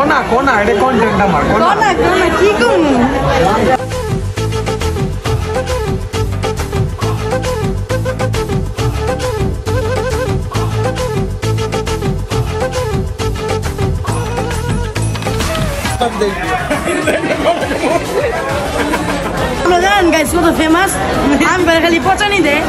কোনা কোনা এটা কন্টেন্ট আমার কোনা কোনা কি করব Logan guys, kau tu famous. Am berkali pocah ni deh.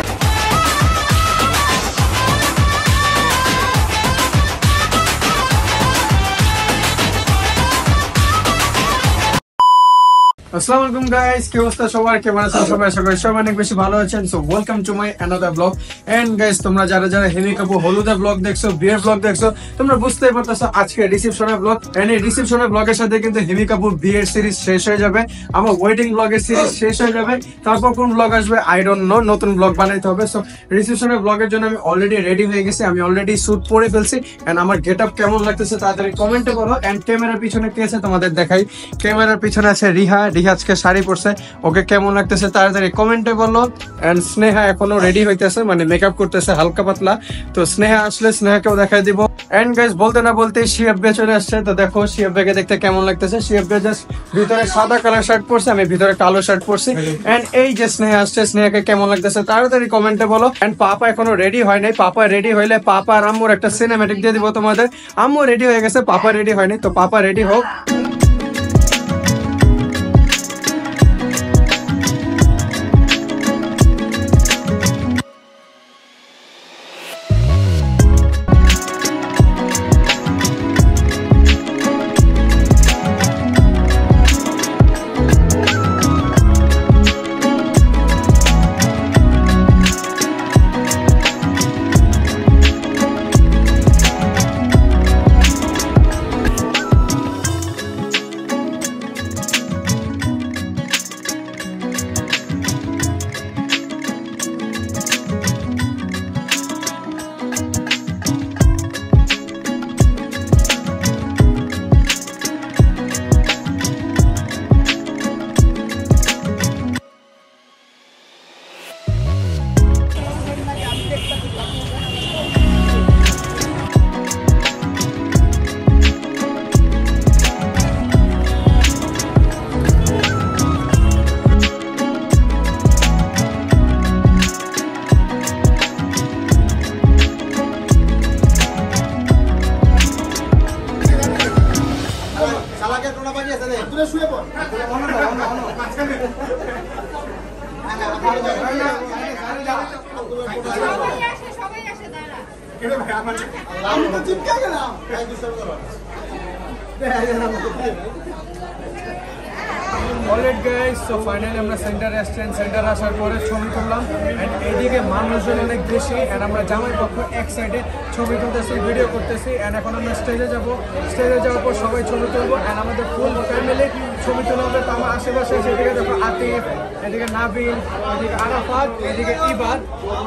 আসসালামু আলাইকুম গাইস, কি অবস্থা সবার? কেমন আছেন সবাই? আশা করি সবাই অনেক বেশি ভালো আছেন। So welcome to my another blog. And guys, তোমরা যারা যারা হেমি কাপু হলুদের ব্লগ দেখছো, বিয়ের ব্লগ দেখছো, তোমরা বুঝতেই পারতেছো আজকে রিসেপশনের ব্লগ। এন্ড এই রিসেপশনের ব্লগের সাথে কিন্তু হেমি কাপুর বিয়ের সিরিজ শেষ হয়ে যাবে, আমার ওয়েডিং ব্লগের সিরিজ শেষ হয়ে যাবে। তারপর কোন ব্লগ আসবে আই ডোন্ট নো, নতুন ব্লগ বানাইতে হবে। সো রিসেপশনের ব্লগের জন্য আমি অলরেডি রেডি হয়ে গেছি, আমি অলরেডি স্যুট পরে ফেলছি। এন্ড আমার গেটআপ কেমন লাগতেছে তাড়াতাড়ি কমেন্টে বলো। এন্ড ক্যামেরার পিছনে কে আছে তোমাদের দেখাই। ক্যামেরার পিছনে আছে রিহা। রিহা আজকে শাড়ি পরছে, ওকে কেমন লাগতেছে তাড়াতাড়ি কমেন্টে বলো। এন্ড স্নেহা এখনো রেডি হইতেছে, মানে মেকআপ করতেছে হালকা পাতলা। তো স্নেহা আসলে স্নেহাকেও দেখাই দিব। এন্ড গাইস, বলতে না বলতে শিয়াব বে চলে আসছে। তো দেখো শিয়াব বেকে দেখতে কেমন লাগতেছে। শিয়াব বে জাস্ট ভিতরে সাদা কালার শার্ট পরছে, আমি ভিতরে কালো শার্ট পরছি। এন্ড এই যে স্নেহা আসছে, স্নেহাকে কেমন লাগতেছে তাড়াতাড়ি কমেন্টে বলো। এন্ড পাপা এখনো রেডি হয় নাই, পাপা রেডি হইলে পাপা আর আম্মুর একটা সিনেম্যাটিক দিয়ে দিব তোমাদের। আম্মু রেডি হয়ে গেছে, পাপা রেডি হয়নি, তো পাপা রেডি হোক। অলরাইট গাইস, সো ফাইনালি আমরা সেন্টারে আসছি। সেন্টারে আসার পরে ছবি তুললাম। এন্ড এইদিকে মানুষজন অনেক বেশি। এন্ড আমরা জামাই পক্ষ এক সাইডে ছবি তুলতেছি, ভিডিও করতেছি। এন্ড এখন আমরা স্টেজে যাব। স্টেজে যাওয়ার পর সবাই ছবি তুলবো। এন্ড আমাদের ফুল ফ্যামিলি ছবি তোলা হবে। তো আমার আশেপাশে সেদিকে দেখো আতিফ, এদিকে নাবিল, এদিকে আরাফাত, এদিকে ইবাদ।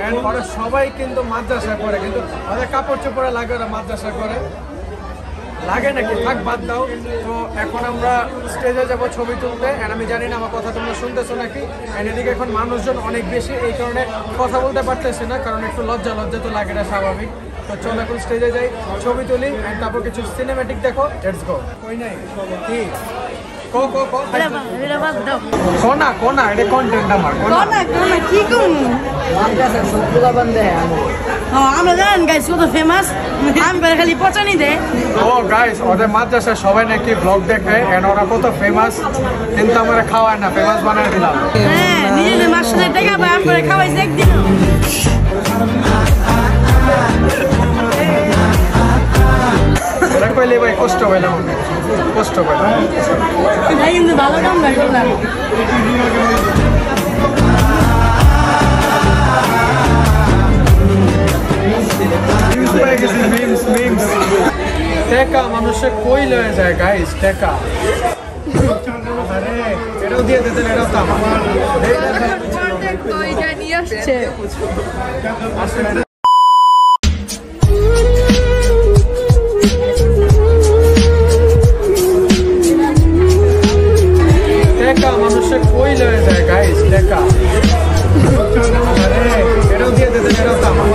এন্ড ওরা সবাই কিন্তু মাদ্রাসা করে, কিন্তু ওদের কাপড় চোপড়ে লাগে, ওরা মাদ্রাসা করে লাগে নাকি, থাক বাদ দাও। তো এখন আমরা স্টেজে যাব ছবি তুলতে। এন্ড আমি জানি না আমার কথা তোমরা শুনতেছো নাকি। এন্ড এদিকে এখন মানুষজন অনেক বেশি, এই কারণে কথা বলতে পারতেছি না, কারণ একটু লজ্জা তো লাগে, না স্বাভাবিক। তো চলো এখন স্টেজে যাই, ছবি তুলি। এন্ড তারপর কিছু সিনেম্যাটিক দেখো। Let's go. কই নাই কি কোনা কোনা এটা কন্টেন্ট আমার কোনা কি করব আমরা জানেন গাইস, কত ফেমাস। আম berkali pocah ni deh. ও গাইস, ওদের মাদ্রাসায় সবাই নাকি ব্লগ দেখে। এন্ড ওরা কত ফেমাস, কিন্তু আমরা খাওয়ায় না, ফেমাস বানায় দিলাম। হ্যাঁ, নিজেদের মাসুদের টাকা পাই, আম করে খাওয়াইছে একদিন। ওরা কইলে ভাই কষ্ট পাইলাম, কষ্ট পাইলাম। তাই কিন্তু ভালো কাম করলাম। টেকা মানুষে কই লয়ে যায় গাইস, টেকা। আরে এটাও দিয়ে দিতেন, এটাও তো আমার। টেকা মানুষে কই লয়ে যায় গাইস, টেকা। আরে এটাও দিয়ে দিতেন, এটাও তো আমার।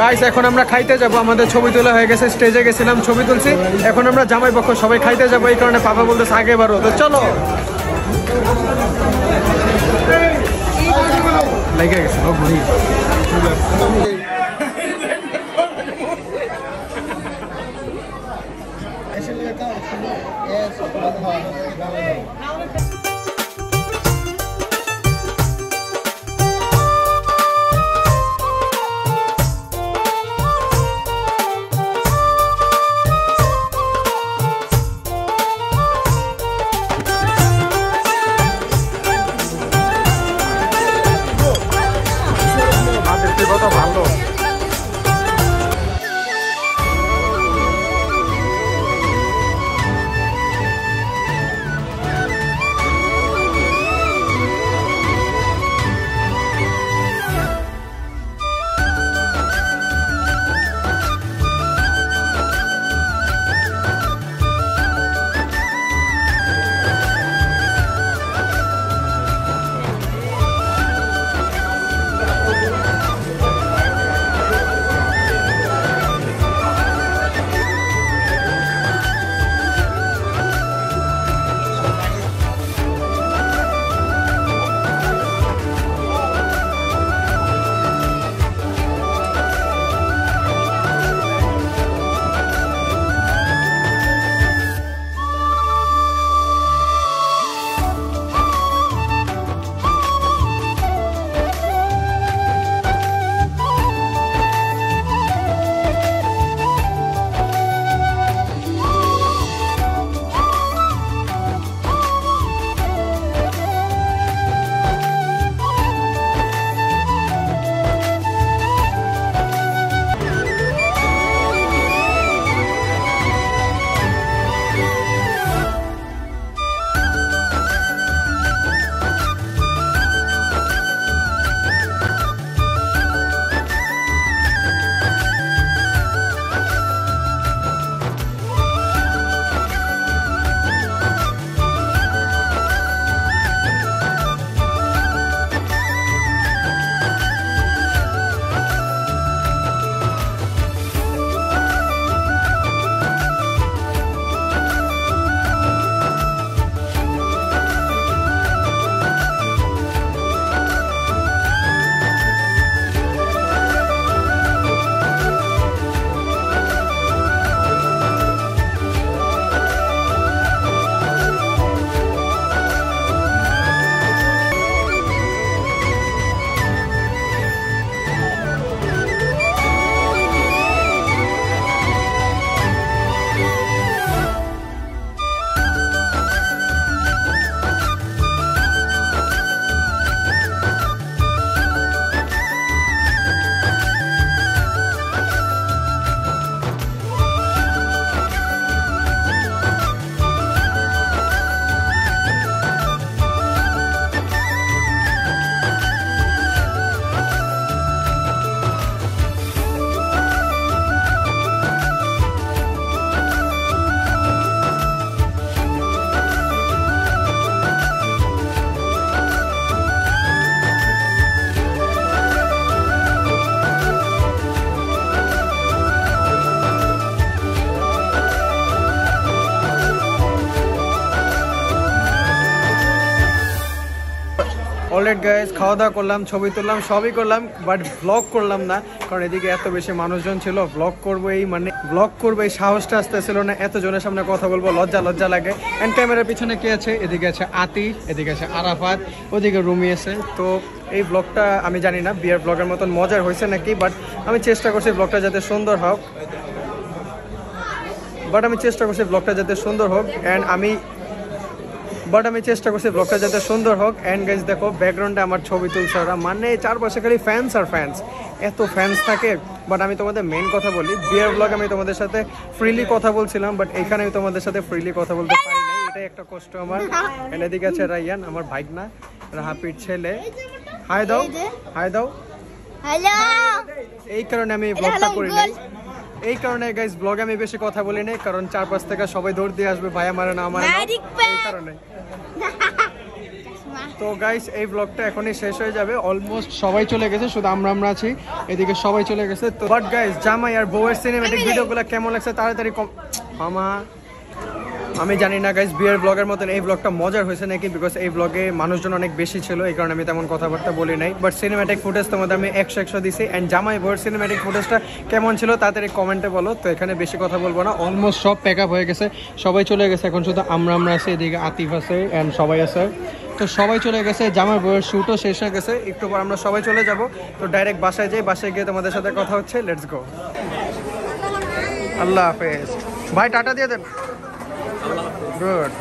গাইস এখন আমরা খাইতে যাব, আমাদের ছবি তোলা হয়ে গেছে, স্টেজে গেছিলাম ছবি তুলছি, এখন আমরা জামাই পক্ষ সবাই খাইতে যাবো, এই কারণে পাপা বলতেছে আগে বারো, তো চলো। লেগে গেছে ঘুরি। কত ভালো অলরেড গাইস, খাওয়া দাওয়া করলাম, ছবি তুললাম, সবই করলাম, বাট ব্লগ করলাম না, কারণ এদিকে এত বেশি মানুষজন ছিল। ব্লগ করবো এই সাহসটা আসতেছিল না, এত জনের সামনে কথা বলবো, লজ্জা লাগে। এন্ড ক্যামেরার পিছনে কে আছে? এদিকে আছে আতি, এদিকে আছে আরাফাত, ওদিকে রুমি আছে। তো এই ব্লগটা আমি জানি না বিয়ার ব্লগের মতন মজার হয়েছে নাকি, বাট আমি চেষ্টা করছি ব্লগটা যাতে সুন্দর হোক, এন্ড গাইস দেখো ব্যাকগ্রাউন্ডে আমার ছবি তুলছে ওরা, মানে চারপাশে খালি ফ্যান্স আর ফ্যান্স, এত ফ্যান্স থাকে। বাট আমি তোমাদের মেইন কথা বলি, বিয়ার ব্লগ আমি তোমাদের সাথে ফ্রিলি কথা বলছিলাম, বাট এখানে আমি তোমাদের সাথে ফ্রিলি কথা বলতে পারি নাই, এটাই একটা কষ্ট আমার। এন্ড এদিকে আছে রাইয়ান, আমার ভাইগনা, রাহাপির ছেলে। হাই দাও হ্যালো। এই কারণে আমি ব্লগটা করি নাই, এই কারণে গাইস ব্লগে আমি বেশি কথা বলি নাই, কারণ চারপাশ থেকে সবাই দৌড় দিয়ে আসবে, ভাই আমার না আমার, এই কারণে। তো গাইস এই ব্লগটা এখনই শেষ হয়ে যাবে, অলমোস্ট সবাই চলে গেছে, শুধু আমরা আছি, এদিকে সবাই চলে গেছে। তো বাট গাইস জামাই আর বউয়ের সিনেমেটিক ভিডিওগুলো কেমন লাগছে তাড়াতাড়ি মামা আমি জানি না গাইস বিয়ের ব্লগের মতন এই ব্লগটা মজার হয়েছে নাকি, বিকজ এই ব্লগে মানুষজন অনেক বেশি ছিল, এই কারণে আমি তেমন কথাবার্তা বলি নাই। বাট সিনেম্যাটিক ফুটেজ তোমাদের আমি 100 দিছি। অ্যান্ড জামাই বউয়ের সিনেম্যাটিক ফুটেজটা কেমন ছিল তাড়াতাড়ি কমেন্টে বলো। তো এখানে বেশি কথা বলবো না, অলমোস্ট সব প্যাক আপ হয়ে গেছে, সবাই চলে গেছে, এখন শুধু আমরা আছি, এদিকে আতিফ আছে অ্যান্ড সবাই আছে। তো সবাই চলে গেছে, জামাই বউয়ের শ্যুটও শেষ হয়ে গেছে, একটু পর আমরা সবাই চলে যাব। তো ডাইরেক্ট বাসায় যাই, বাসায় গিয়ে তোমাদের সাথে কথা হচ্ছে, লেটস গো। আল্লাহ হাফেজ ভাই, টাটা দিয়ে দেন। Good.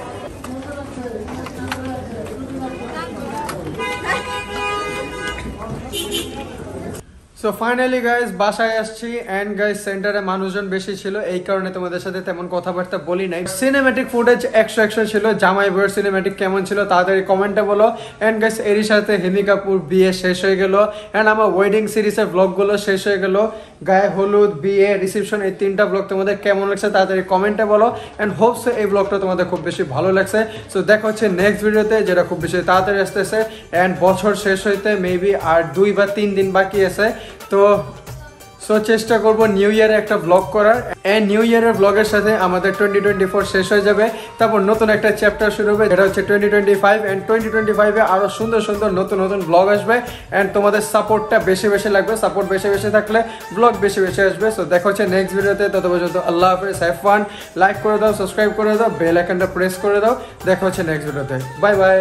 সো ফাইনালি গাইজ বাসায় আসছি অ্যান্ড গাইজ সেন্টারে মানুষজন বেশি ছিল, এই কারণে তোমাদের সাথে তেমন কথাবার্তা বলি নাই। সিনেম্যাটিক ফুটেজ 100 ছিল। জামাই বউয়ের সিনেম্যাটিক কেমন ছিল তাড়াতাড়ি কমেন্টে বলো। অ্যান্ড গাইজ এরই সাথে হিমি কাপুর বিয়ে শেষ হয়ে গেল, অ্যান্ড আমার ওয়েডিং সিরিজের ব্লগগুলো শেষ হয়ে গেল। গায়ে হলুদ, বিয়ে, রিসেপশন, এই 3টা ব্লগ তোমাদের কেমন লাগছে তাড়াতাড়ি কমেন্টে বলো। অ্যান্ড হোপস এই ব্লগটা তোমাদের খুব বেশি ভালো লাগছে। সো দেখা হচ্ছে নেক্সট ভিডিওতে, যেটা খুব বেশি তাড়াতাড়ি আসতেছে। অ্যান্ড বছর শেষ হইতে মেবি আর 2 বা 3 দিন বাকি আছে। তো চেষ্টা করব নিউ ইয়ারে একটা ব্লগ করার, এন্ড নিউ ইয়ারের ব্লগের সাথে আমাদের 2024 শেষ হয়ে যাবে, তারপর নতুন একটা চ্যাপ্টার শুরু হবে, যেটা হচ্ছে 2025। এন্ড 2025 এ আরো সুন্দর সুন্দর নতুন নতুন ব্লগ আসবে। এন্ড তোমাদের সাপোর্টটা বেশি বেশি লাগবে, সাপোর্ট বেশি বেশি থাকলে ব্লগ বেশি বেশি আসবে। সো দেখা হচ্ছে নেক্সট ভিডিওতে, তত পর্যন্ত আল্লাহ হাফেজ, হ্যাভ ফান, লাইক করে দাও, সাবস্ক্রাইব করে দাও, বেল আইকনটা প্রেস করে দাও। দেখা হচ্ছে নেক্সট ভিডিওতে, বাই বাই।